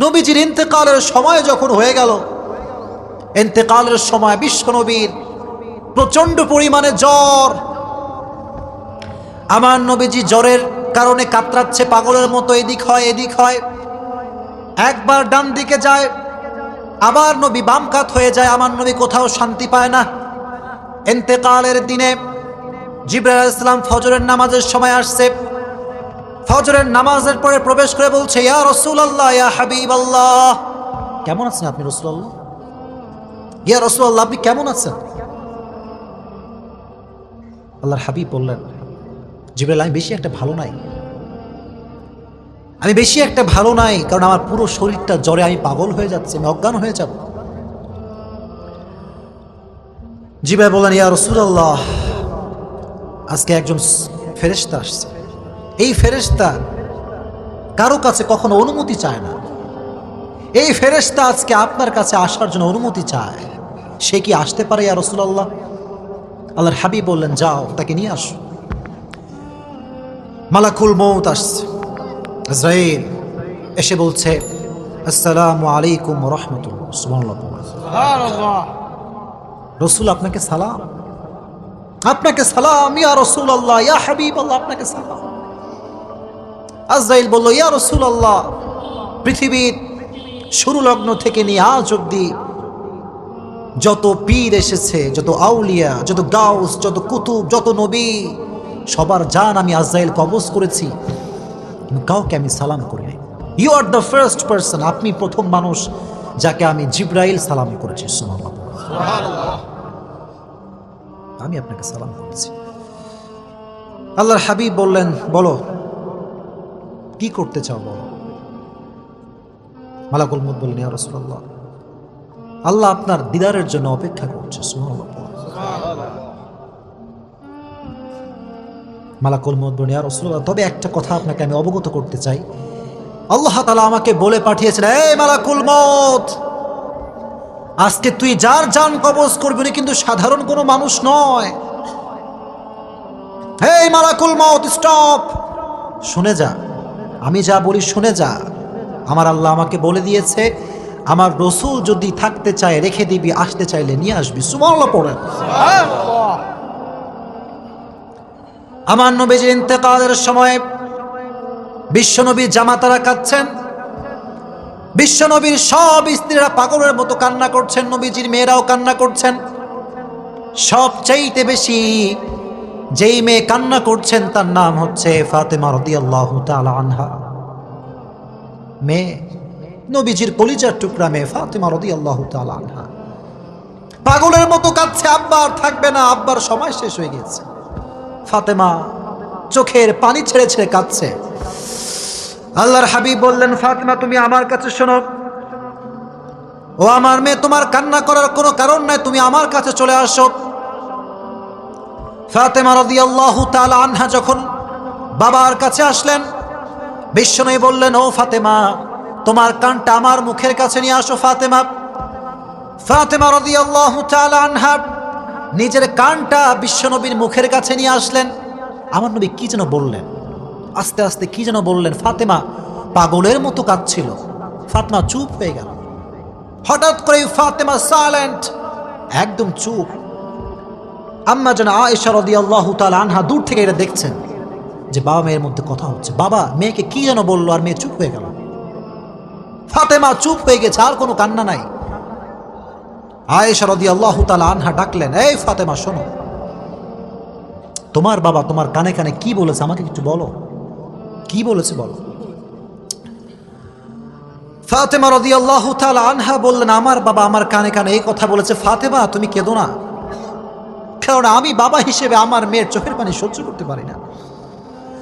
নবীজির ইন্তেকালের সময় যখন হয়ে গেল, ইন্তেকালের সময় বিশ্বনবীর প্রচন্ড পরিমাণে জ্বর। আমার নবীজি জ্বরের কারণে কাতরাচ্ছে, পাগলের মতো এদিক হয় এদিক হয়, একবার ডান দিকে যায়, আবার নবী বাম কাত হয়ে যায়। আমার নবী কোথাও শান্তি পায় না। ইন্তেকালের দিনে জিবরাইল আলাইহিস সালাম ফজরের নামাজের সময় আসছে। ফজরের নামাজের পরে প্রবেশ করে বলছে, ইয়া রাসূলুল্লাহ, ইয়া হাবিবাল্লাহ, কেমন আছেন আপনি রাসূলুল্লাহ? ইয়া রাসূলুল্লাহ, আপনি কেমন আছেন? আল্লাহর হাবিব বললেন, জিবরাইল, আমি বেশি একটা ভালো নাই, আমি বেশি একটা ভালো নাই, কারণ আমার পুরো শরীরটা জ্বরে আমি পাগল হয়ে যাচ্ছে, আমি অজ্ঞান হয়ে যাব। জিবরাইল বললেন, ইয়া রাসূলুল্লাহ, আজকে একজন ফেরেশতা আসছে। এই ফেরেশতা কারো কাছে কখনো অনুমতি চায় না। এই ফেরেশতা আজকে আপনার কাছে আসার জন্য অনুমতি চায়। সে কি আসতে পারে ইয়া রাসূলুল্লাহ? আল্লাহর হাবিব বললেন, যাও তাকে নিয়ে আসো। মালাকুল মউত আসছে, আজরাইল এসে বলছে, আসসালামু আলাইকুম ওয়া রাহমাতুল্লাহ। সুবহানাল্লাহ, সুবহানাল্লাহ। রাসূল আপনাকে সালাম, আপনাকে সালাম, ইয়া রাসূলুল্লাহ, ইয়া হাবিবাল্লাহ, আপনাকে সালাম। আজরাইল বলল, ইয়া রাসূলুল্লাহ, পৃথিবীর শুরু লগ্ন থেকে নিয়ে আজ অব্দি যত পীর এসেছে, যত আউলিয়া, যত গাউস, যত কুতুব, যত নবী, সবার জান আমি আজরাইল কবজ করেছি, কাউকে আমি সালাম করি নাই। You are the first person, আপনি প্রথম মানুষ যাকে আমি জিবরাইল সালাম করেছি। সুবহানাল্লাহ, আমি আপনাকে সালাম করেছি। আল্লাহর হাবিব বললেন, বলো কি করতে চাও বলো। মালাকুল মউত বললেন, ইয়া রাসূলুল্লাহ, আল্লাহ আপনার দিদারের জন্য অপেক্ষা করছে। সুবহানাল্লাহ। মালাকুল মউত বললেন, ইয়া রাসূলুল্লাহ, তবে একটা কথা আপনাকে আমি অবগত করতে চাই। আল্লাহ তাআলা আমাকে বলে পাঠিয়েছেন, এই মালাকুল মউত, আজকে তুই যার জান কবজ করবি উনি কিন্তু সাধারণ কোনো মানুষ নয়। এই মালাকুল মউত, স্টপ, শুনে যা, আমি যা বলি শুনে যা। আমার আল্লাহ আমাকে বলে দিয়েছে, আমার রসুল যদি থাকতে চায় রেখে দিবি, আসতে চাইলে নিয়ে আসবি। সুবহানাল্লাহ পড়েন। আমার নবীজির ইন্তেকালের সময় বিশ্বনবীর জামাতারা কাঁদছেন, বিশ্বনবীর সব স্ত্রীরা পাগলের মতো কান্না করছেন, নবীজির মেয়েরাও কান্না করছেন। সবচাইতে বেশি যেই মেয়ে কান্না করছেন তার নাম হচ্ছে ফাতেমা রাদিয়াল্লাহু তাআলা আনহা। মেয়ে, নবীজির কলিজার টুকরা মেয়ে ফাতেমা রাদিয়াল্লাহু তাআলা আনহা পাগলের মতো কাঁদছে, আব্বা আর থাকবে না, আব্বার সময় শেষ হয়ে গেছে। ফাতেমা চোখের পানি ছেড়ে ছেড়ে কাঁদছে। আল্লাহর হাবিব বললেন, ফাতেমা তুমি আমার কাছে শোনো, ও আমার মেয়ে, তোমার কান্না করার কোনো কারণ নাই, তুমি আমার কাছে চলে আসো। ফাতেমা রাদিয়াল্লাহু তাআলা আনহা যখন বাবার কাছে আসলেন, বিশ্বনবী বললেন, ও ফাতেমা, তোমার কানটা আমার মুখের কাছে নিয়ে আসো। ফাতেমা ফাতেমা রাদিয়াল্লাহু তাআলা আনহা নিজের কানটা বিশ্বনবীর মুখের কাছে নিয়ে আসলেন। আমার নবী কি যেন বললেন, আস্তে আস্তে কি যেন বললেন। ফাতেমা পাগলের মতো কাঁদছিল। ফাতেমা চুপ হয়ে গেল। হঠাৎ করে ফাতেমা সাইলেন্ট, একদম চুপ। আম্মা জান আয়েশা রাদিয়াল্লাহু তাআলা আনহা দূর থেকে এটা দেখছেন যে বাবা মেয়ের মধ্যে কথা হচ্ছে। বাবা মেয়েকে কি যেন বললো, আর মেয়ে চুপ হয়ে গেল। ফাতেমা চুপ হয়ে গেছে, আর কোনো কান্না নাই। আয়েশা রাদিয়াল্লাহু তাআলা আনহা ডাকলেন, এই ফাতেমা শোনো, তোমার বাবা তোমার কানে কানে কি বলেছে আমাকে কিছু বলো, কি বলেছে বলো। ফাতেমা রাদিয়াল্লাহু তাআলা আনহা বললেন, আমার বাবা আমার কানে কানে এই কথা বলেছে। ফাতেমা তুমি কেঁদো না, কারণ আমি বাবা হিসেবে আমার মেয়ের চোখের পানি সহ্য করতে পারি না।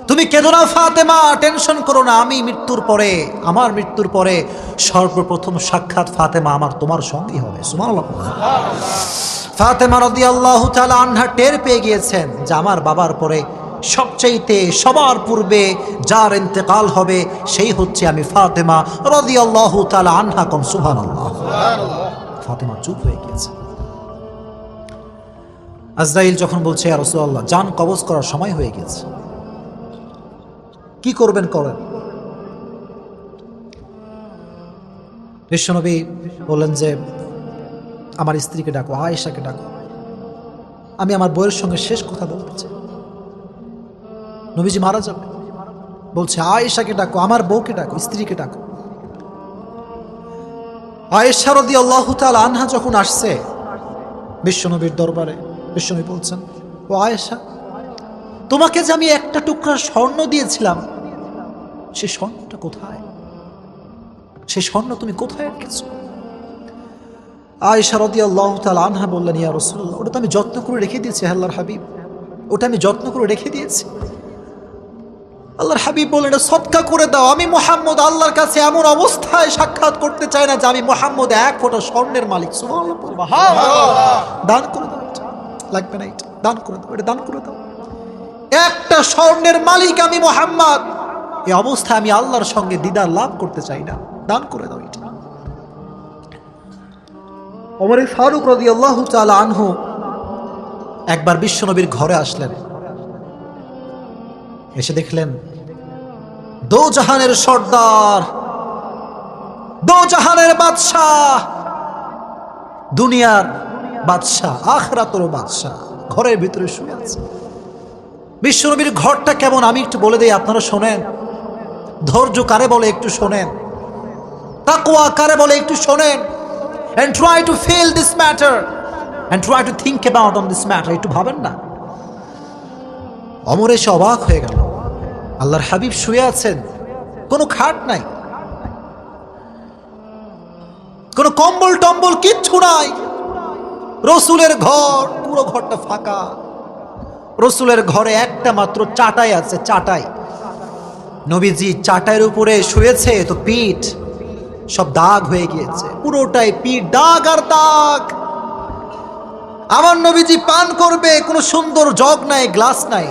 তুমি কেঁদো না ফাতেমা, টেনশন করো না, আমি মৃত্যুর পরে, আমার মৃত্যুর পরে সর্বপ্রথম সাক্ষাৎ ফাতেমা আমার তোমার সঙ্গী হবে। সুবহানাল্লাহ। ফাতেমা রাদিয়াল্লাহু তাআলা আনহা টের পেয়ে গিয়েছেন যে আমার বাবার পরে সবচাইতে সবার পূর্বে যার ইন্তেকাল হবে সেই হচ্ছে আমি ফাতেমা রাদিয়াল্লাহু তাআলা আনহা। কম সুবহানাল্লাহ। ফাতেমা চুপ হয়ে গিয়েছে। আজরাইল যখন বলছে, ইয়া রাসূলুল্লাহ, জান কবজ করার সময় হয়ে গেছে, কি করবেন করেন। বিশ্বনবী বললেন যে আমার স্ত্রীকে ডাকো, আয়েশাকে ডাকো, আমি আমার বউয়ের সঙ্গে শেষ কথা বলতে চাই। নবীজি মারা যাবে, বলছে আয়েশাকে ডাকো, আমার বউকে ডাকো, স্ত্রীকে ডাকো। আয়েশা রাদিয়াল্লাহু তাআলা আনহা যখন আসছে বিশ্বনবীর দরবারে, বিশ্বনবী বলছেন, ও আয়েশা, তোমাকে যে আমি একটা টুকরা স্বর্ণ দিয়েছিলাম, সে স্বর্ণটা কোথায়? সে স্বর্ণ তুমি কোথায় রেখেছো? আয়েশা রাদিয়াল্লাহু তাআলা আনহা বললেন, ইয়া রাসূলুল্লাহ, ওটা তো আমি যত্ন করে রেখে দিয়েছি আল্লাহর হাবিব, ওটা আমি যত্ন করে রেখে দিয়েছি। আল্লাহর হাবিব বললেন, সদকা করে দাও, আমি মুহাম্মদ আল্লাহর কাছে এমন অবস্থায় সাক্ষাৎ করতে চাই না যে আমি মুহাম্মদ এক ফোঁটা স্বর্ণের মালিক। সুবহানাল্লাহ, দান করে দাও, লাগবে না, এটা দান করে দাও, এটা দান করে দাও। একটা স্বর্ণের মালিক আমি মুহাম্মদ, এই অবস্থায় আমি আল্লাহর সঙ্গে দিদার লাভ করতে চাই না, দান করে দাও এটা। ওমর ফারুক রাদিয়াল্লাহু তাআলা আনহু একবার বিশ্বনবীর ঘরে আসলেন, এসে দেখলেন দো জাহানের সর্দার, দো জাহানের বাদশাহ, দুনিয়ার বাদশাহ, আখিরাতের বাদশাহ ঘরের ভিতরে শুয়ে আছে। বিশ্বনবীর ঘরটা কেমন আমি একটু বলে দেই, আপনারা শোনেন। ধৈর্য কারে বলে একটু শোনেন, তাকওয়া কারে বলে একটু শোনেন, and try to feel this matter and try to think about on this matter. একটু ভাবেন না। ওমর এসে অবাক হয়ে গেল, আল্লাহর হাবিব শুয়ে আছেন, কোনো খাট নাই, কোনো কম্বল টম্বল কিচ্ছু নাই, রসুলের ঘর, পুরো ঘরটা ফাঁকা। রসুলের ঘরে একটা মাত্র চাটাই আছে, চাটাই। নবীজি চাটাইয়ের উপরে শুয়েছে, তো পিঠ সব দাগ হয়ে গিয়েছে, পুরোটাই পিঠ দাগ আর দাগ। আমার নবীজি পান করবে, কোনো সুন্দর জগ নাই, গ্লাস নাই,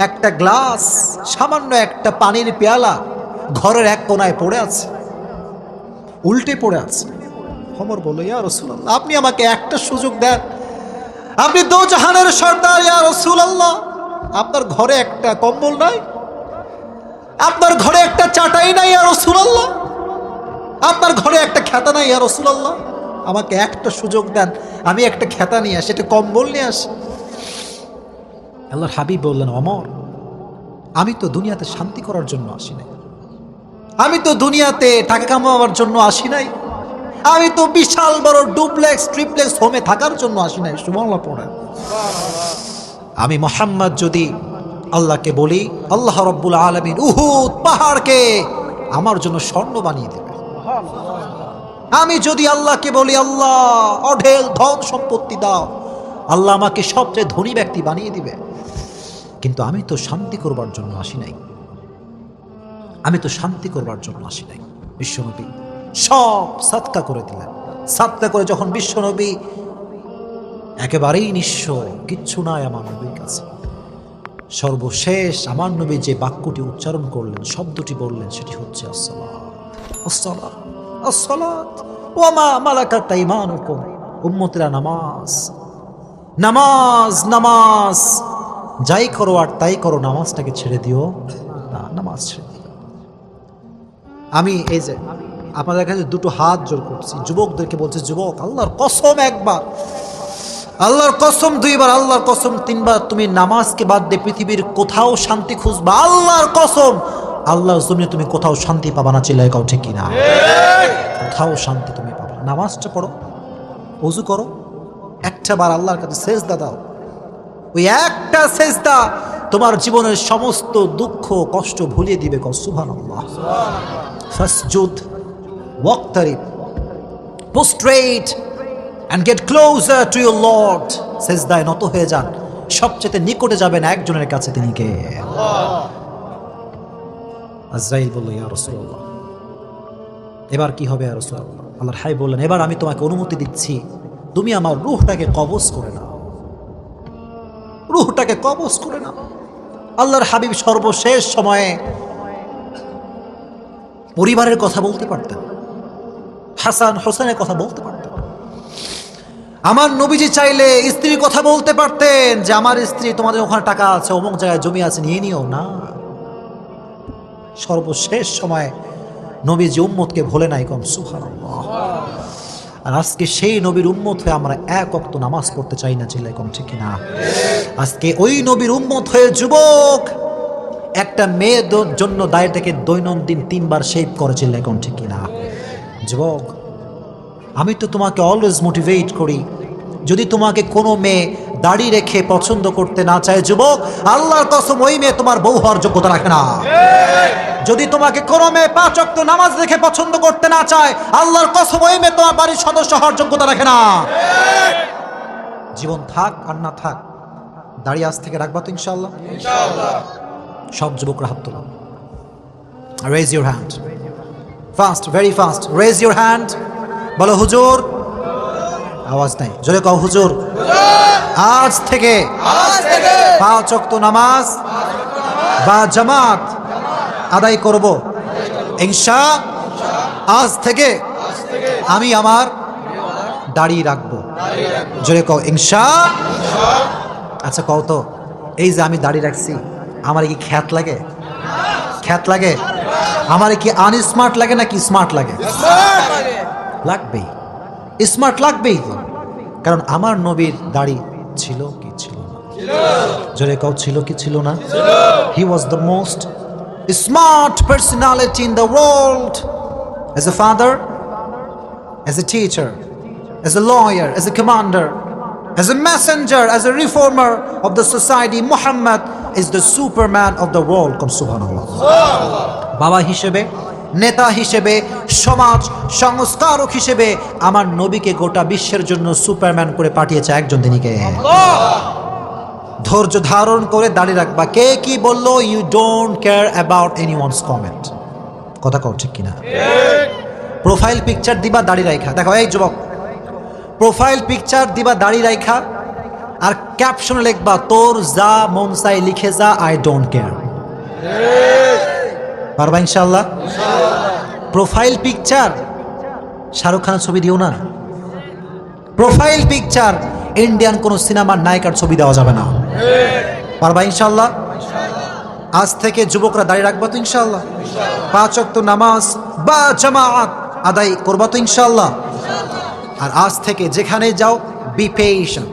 একটা গ্লাস, সামান্য একটা পানির পেয়ালা ঘরের এক কোনায় পড়ে আছে, উল্টে পড়ে আছে। ওমর বলল, ইয়া রাসূলুল্লাহ, আপনি আমাকে একটা সুযোগ দেন, আপনি দো জাহানের সর্দার, ইয়া রাসূলুল্লাহ, আপনার ঘরে একটা কম্বল নাই, আপনার ঘরে একটা চাটাই নাই, ইয়া রাসূলুল্লাহ, আপনার ঘরে একটা খেতা নাই, ইয়া রাসূলুল্লাহ, আমাকে একটা সুযোগ দেন, আমি একটা খেতা নিয়ে আসি, একটা কম্বল নিয়ে আসি। আল্লাহর হাবিব বললেন, ওমর, আমি তো দুনিয়াতে শান্তি করার জন্য আসি নাই, আমি তো দুনিয়াতে টাকা কামাবার জন্য আসি নাই, আমি তো বিশাল বড় ডুপ্লেক্স ট্রিপ্লেক্স হোমে থাকার জন্য আসি নাই। সুবহানাল্লাহ পড়েন। আমি মুহাম্মদ যদি আল্লাহকে বলি, আল্লাহ রাব্বুল আলামিন উহুদ পাহাড়কে আমার জন্য স্বর্ণ বানিয়ে দেবে। আমি যদি আল্লাহকে বলি, আল্লাহ অঢেল ধন সম্পত্তি দাও, আল্লাহ আমাকে সবচেয়ে ধনী ব্যক্তি বানিয়ে দিবে। কিন্তু আমি তো শান্তি করবার জন্য আসি নাই, আমি তো শান্তি করবার জন্য আসি নাই। বিশ্বনবী সব সাদকা করে দিলেন। সাদকা করে যখন বিশ্বনবী একেবারেই নিঃস্ব, কিচ্ছু নাই আমার নবীর কাছে, সর্বশেষ আমার নবী যে বাক্যটি উচ্চারণ করলেন, শব্দটি বললেন, সেটি হচ্ছে আসসালাত, আসসালাত, আসসালাত ওয়া মা মালাকাত আইমানুকুম। উম্মতেরা, নামাজ, নামাজ, নামাজ, যাই করো আর তাই করো, নামাজটাকে ছেড়ে দিও না, নামাজ ছেড়ে দিও। আমি এই যে আপনাদের কাছে দুটো হাত জোর করছি, যুবকদেরকে বলছি, যুবক, আল্লাহর কসম একবার, আল্লাহর কসম দুইবার, আল্লাহর কসম তিনবার, তুমি নামাজকে বাদ দিয়ে পৃথিবীর কোথাও শান্তি খুঁজবা, আল্লাহর কসম আল্লাহর জমিনে তুমি কোথাও শান্তি পাবা না। চিল্লায় কাও ঠিক কিনা? কোথাও শান্তি তুমি পাবা। নামাজটা পড়ো, ওযু করো, একটা বার আল্লাহর কাছে সেজদা দাও, ওই একটা সেজদা তোমার জীবনের সমস্ত দুঃখ কষ্ট ভুলিয়ে দিবে। সুবহানাল্লাহ। ফাসজুদ ওয়াক্তারিব, prostrate and get closer to your Lord. সেজদায় নত হয়ে যান, সবচেয়ে নিকটে যাবেন একজনের কাছে, তিনি কে? আজরাইল বলল, ইয়া রাসূলুল্লাহ, এবার কি হবে ইয়া রাসূলুল্লাহ? আল্লাহর হাবিব বললেন, এবার আমি তোমাকে অনুমতি দিচ্ছি, তুমি আমার রূহটাকে কবজ করে নাও, রূহটাকে কবজ করে নাও। আল্লাহর হাবিব সর্বশেষ সময়ে পরিবারের কথা বলতে পারতেন, হাসান হোসেনের কথা বলতে পারতেন। আমার নবীজি চাইলে স্ত্রীর কথা বলতে পারতেন যে আমার স্ত্রী, তোমাদের ওখানে টাকা আছে, অমুক জায়গায় জমি আছে, নিয়ে নিও না। সর্বশেষ সময় নবীজি উম্মতকে ভোলে নাই, কম সুবহানাল্লাহ। আর আজকে সেই নবীর উম্মত হয়ে আমরা এক ওয়াক্ত নামাজ পড়তে চাই না, চিল্লায় কম ঠিক না? আজকে ওই নবীর উম্মত হয়ে যুবক একটা মেয়ের জন্য দায় থেকে দৈনন্দিন 3 বার শেভ করে, চিল্লায় কম ঠিক না? যুবক, আমি তো তোমাকে অলওয়েজ মোটিভেট করি, যদি তোমাকে কোনো মেয়ে দাড়ি রেখে পছন্দ করতে না চায় যুবক, আল্লাহর কসম ওই মেয়ে তোমার বউ হওয়ার যোগ্যতা রাখে না। যদি তোমাকে কোনো মেয়ে 5 ওয়াক্ত নামাজ রেখে পছন্দ করতে না চায়, আল্লাহর কসম ওই মেয়ে তোমার বাড়ির সদস্য হওয়ার যোগ্যতা রাখে না। জীবন থাক আর না থাক, দাড়ি আজ থেকে রাখবা তো ইনশাআল্লাহ? ইনশাআল্লাহ। সব যুবকরা হাত তোলো, raise your hand, fast, very fast, raise your hand. বলো হুজুর। আওয়াজ নাই, জোরে কও হুজুর। আজ থেকে 5 ওয়াক্ত নামাজ বা জামাত আদায় করব ইনশাআল্লাহ। আজ থেকে আমি আমার দাড়ি রাখবো, জোরে কও ইনশাআল্লাহ। আচ্ছা কও তো, এই যে আমি দাড়ি রাখছি, আমার কি খ্যাত লাগে? খ্যাত লাগে? আমার কি আনস্মার্ট লাগে নাকি স্মার্ট লাগে? লাগবেই, স্মার্ট লাগবেই তো, কারণ আমার নবীর দাড়ি ছিল কি ছিল না? জোরে কও ছিল কি ছিল না? He was the most smart personality in the world, as a father, as a teacher, as a lawyer, as a commander, as a messenger, as a reformer of the society. Muhammad is the superman of the world. Come subhanallah. বাবা হিসেবে, নেতা হিসেবে, সমাজ সংস্কারক হিসেবে আমার নবীকে গোটা বিশ্বের জন্য সুপারম্যান করে পাঠিয়েছে একজন, তিনি কে? ধৈর্য ধারণ করে দাঁড়িয়ে রাখবা। কে কি বললো, you don't care about anyone's comment. কথা কও ঠিক কিনা? প্রোফাইল পিকচার দিবা দাড়ি রাখা, দেখো এই যুবক, প্রোফাইল পিকচার দিবা দাড়ি রাখা, আর ক্যাপশনে লিখবা তোর যা মন চাই লিখে যা, আই ডোন্ট কেয়ার। পারবা ইনশাআল্লাহ? প্রোফাইল পিকচার শাহরুখ খানের ছবি দিও না। প্রোফাইল পিকচার ইন্ডিয়ান কোন সিনেমার নায়িকার ছবি দেওয়া যাবে না। পারবা ইনশাআল্লাহ? আজ থেকে যুবকরা দাঁড়িয়ে রাখবা তো ইনশাআল্লাহ? 5 ওয়াক্ত নামাজ বা জামাত আদায় করবা তো ইনশাআল্লাহ? আর আজ থেকে যেখানে যাও, be patient.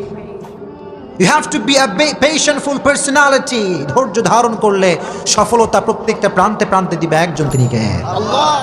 You have to be a patientful personality. ধৈর্য ধারণ করলে সফলতা প্রত্যেকটা প্রান্তে প্রান্তে দিবে একজন, তিনি কে? আল্লাহ।